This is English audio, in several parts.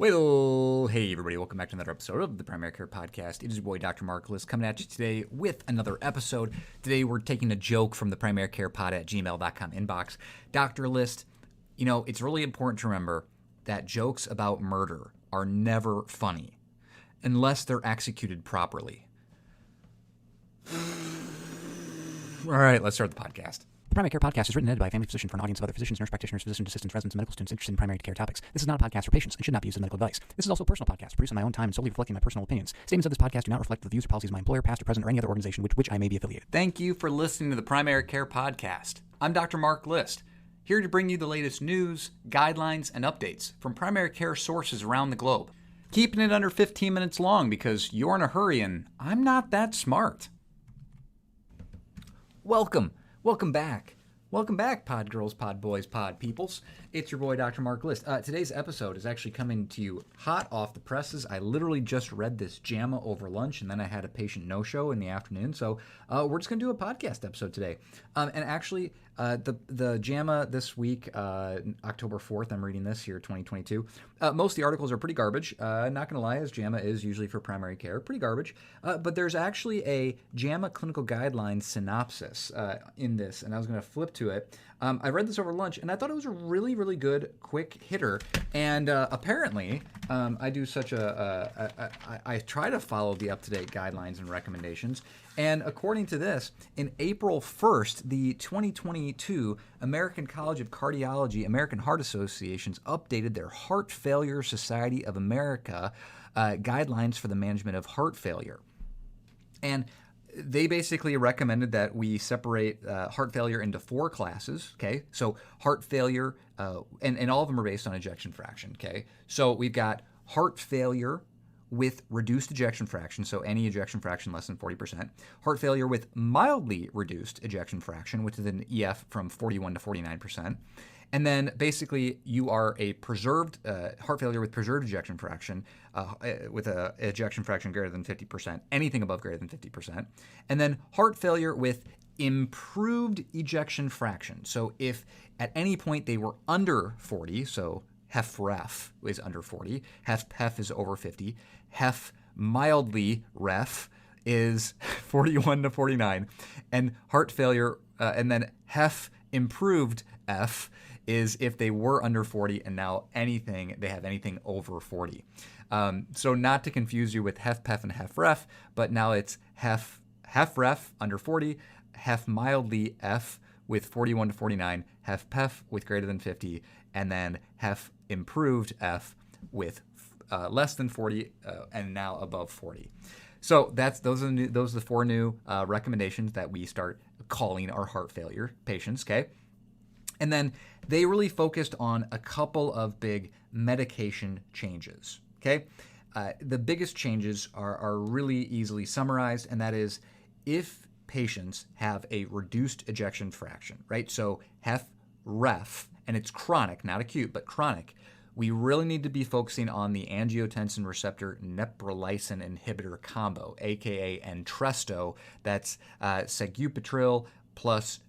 Well, hey everybody, welcome back to another episode of the Primary Care Podcast. It is your boy, Dr. Mark List, coming at you today with another episode. Today we're taking a joke from the primarycarepod@gmail.com inbox. Dr. List, it's really important to remember that jokes about murder are never funny unless they're executed properly. All right, let's start the podcast. The Primary Care Podcast is written and edited by a family physician for an audience of other physicians, nurse practitioners, physician assistants, residents, and medical students interested in primary care topics. This is not a podcast for patients and should not be used as medical advice. This is also a personal podcast produced on my own time and solely reflecting my personal opinions. Statements of this podcast do not reflect the views or policies of my employer, past or present, or any other organization with which I may be affiliated. Thank you for listening to the Primary Care Podcast. I'm Dr. Mark List, here to bring you the latest news, guidelines, and updates from primary care sources around the globe. Keeping it under 15 minutes long because you're in a hurry and I'm not that smart. Welcome back. Welcome back, pod girls, pod boys, pod peoples. It's your boy, Dr. Mark List. Today's episode is actually coming to you hot off the presses. I literally just read this JAMA over lunch, and then I had a patient no-show in the afternoon. So we're just going to do a podcast episode today. And actually, the JAMA this week, October 4th, I'm reading this here, 2022. Most of the articles are pretty garbage. Not going to lie, as JAMA is usually for primary care, pretty garbage. But there's actually a JAMA clinical guidelines synopsis in this, and I was going to flip to it. I read this over lunch, and I thought it was a really, really good quick hitter. And apparently, I do such I try to follow the up-to-date guidelines and recommendations. And according to this, in April 1st, the 2022 American College of Cardiology, American Heart Associations updated their Heart Failure Society of America guidelines for the management of heart failure. And they basically recommended that we separate heart failure into 4 classes, okay? So heart failure, and all of them are based on ejection fraction, okay? So we've got heart failure with reduced ejection fraction, so any ejection fraction less than 40%. Heart failure with mildly reduced ejection fraction, which is an EF from 41 to 49%. And then basically you are a preserved heart failure with preserved ejection fraction, with a ejection fraction greater than 50%, anything above greater than 50%. And then heart failure with improved ejection fraction. So if at any point they were under 40, so HFrEF is under 40, HFpEf is over 50, HFmildlyREF is 41 to 49, and heart failure, and then HFimprovedF is if they were under 40 and now they have anything over 40. So not to confuse you with HFpEf and HFrEF, but now it's HFrEF under 40, HFmildlyF with 41 to 49, HFpEf with greater than 50, and then HFimprovedF with less than 40 and now above 40. So those are the 4 new recommendations that we start calling our heart failure patients, okay? And then they really focused on a couple of big medication changes, okay? The biggest changes are really easily summarized, and that is if patients have a reduced ejection fraction, right? So HFrEF, and it's chronic, not acute, but chronic, we really need to be focusing on the angiotensin receptor neprilysin inhibitor combo, aka Entresto. That's sacubitril plus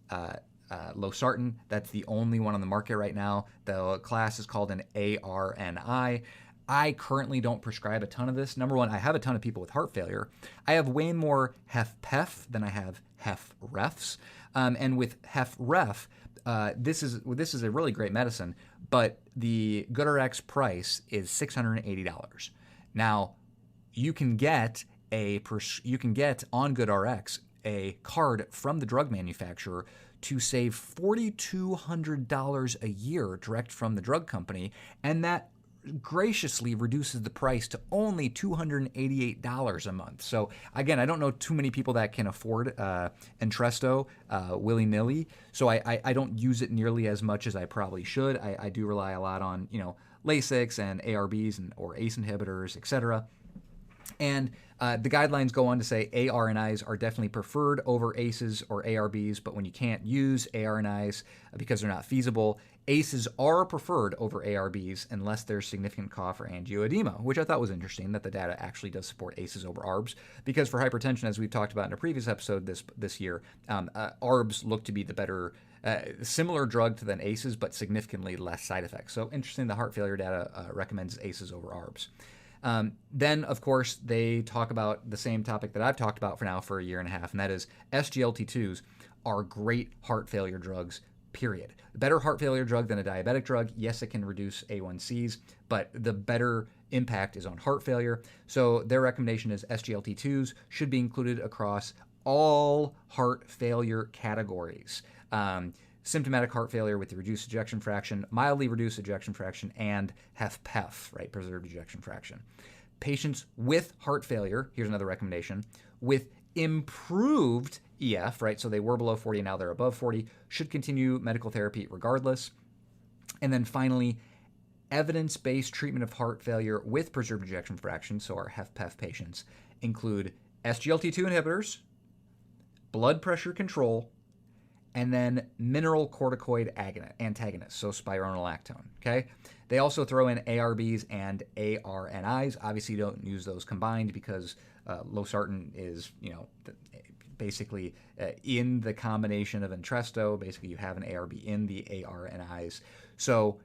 losartan. That's the only one on the market right now. The class is called an ARNI. I currently don't prescribe a ton of this. Number one, I have a ton of people with heart failure. I have way more HFpEf than I have HFrEFs. And with HFrEF, this is a really great medicine, but the GoodRx price is $680. Now, you can get on GoodRx a card from the drug manufacturer to save $4,200 a year direct from the drug company, and that graciously reduces the price to only $288 a month. So again, I don't know too many people that can afford Entresto willy-nilly, so I don't use it nearly as much as I probably should. I do rely a lot on Lasix and ARBs or ACE inhibitors, etc. And the guidelines go on to say ARNIs are definitely preferred over ACEs or ARBs, but when you can't use ARNIs because they're not feasible, ACEs are preferred over ARBs unless there's significant cough or angioedema, which I thought was interesting that the data actually does support ACEs over ARBs, because for hypertension, as we've talked about in a previous episode this year, ARBs look to be the better Similar drug to then ACEs, but significantly less side effects. So interesting, the heart failure data recommends ACEs over ARBs. Then, of course, they talk about the same topic that I've talked about for a year and a half, and that is SGLT2s are great heart failure drugs, period. Better heart failure drug than a diabetic drug. Yes, it can reduce A1Cs, but the better impact is on heart failure. So their recommendation is SGLT2s should be included across all heart failure categories. Symptomatic heart failure with the reduced ejection fraction, mildly reduced ejection fraction, and HFpEf, right, preserved ejection fraction. Patients with heart failure, here's another recommendation, with improved EF, right, so they were below 40, now they're above 40, should continue medical therapy regardless. And then finally, evidence-based treatment of heart failure with preserved ejection fraction, so our HFpEf patients, include SGLT2 inhibitors, blood pressure control, and then mineralocorticoid antagonists, so spironolactone, okay? They also throw in ARBs and ARNIs. Obviously, you don't use those combined because losartan is, basically in the combination of Entresto. Basically, you have an ARB in the ARNIs. So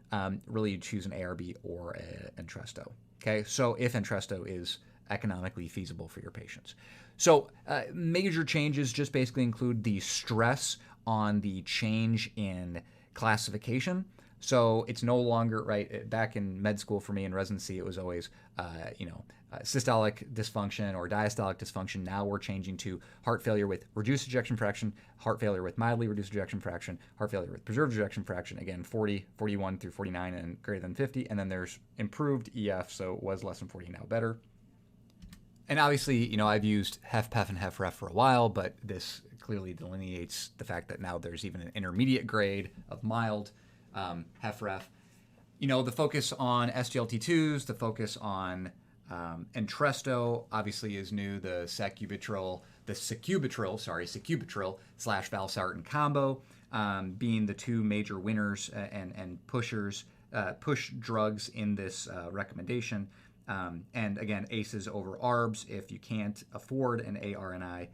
really, you choose an ARB or Entresto, okay? So if Entresto is economically feasible for your patients. So major changes just basically include the stress on the change in classification. So it's no longer, right, back in med school for me in residency, it was always, systolic dysfunction or diastolic dysfunction. Now we're changing to heart failure with reduced ejection fraction, heart failure with mildly reduced ejection fraction, heart failure with preserved ejection fraction, again, 40, 41 through 49 and greater than 50. And then there's improved EF, so it was less than 40, now better. And obviously, I've used HFpEf and HFrEF for a while, but this clearly delineates the fact that now there's even an intermediate grade of mild HFrEF. The focus on SGLT2s, the focus on Entresto obviously is new. The sacubitril / valsartan combo being the two major winners and push drugs in this recommendation. And again, ACEs over ARBs if you can't afford an ARNI.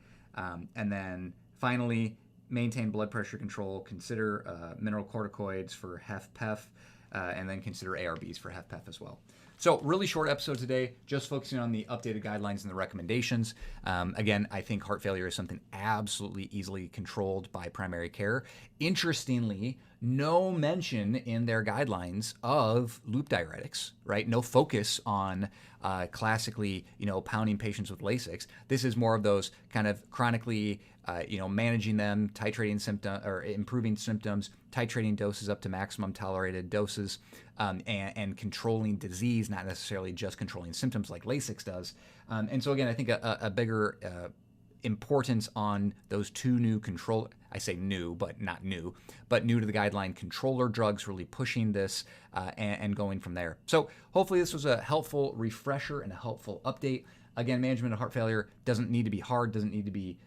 And then finally, maintain blood pressure control, consider mineralocorticoids for HFpEf, and then consider ARBs for HFpEf as well. So really short episode today, just focusing on the updated guidelines and the recommendations. Again, I think heart failure is something absolutely easily controlled by primary care. Interestingly, no mention in their guidelines of loop diuretics, right? No focus on classically, pounding patients with Lasix. This is more of those kind of chronically, managing them, titrating symptoms or improving symptoms, titrating doses up to maximum tolerated doses, and controlling disease, not necessarily just controlling symptoms like Lasix does. And so again, I think a bigger importance on those two new control, I say new, but not new, but new to the guideline controller drugs, really pushing this and going from there. So hopefully this was a helpful refresher and a helpful update. Again, management of heart failure doesn't need to be hard, doesn't need to be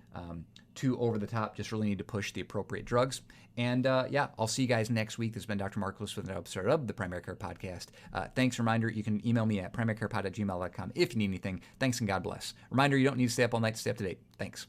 too over the top, just really need to push the appropriate drugs. And I'll see you guys next week. This has been Dr. Mark Lewis with an episode of the Primary Care Podcast. Thanks. Reminder, you can email me at primarycarepod@gmail.com if you need anything. Thanks and God bless. Reminder, you don't need to stay up all night to stay up to date. Thanks.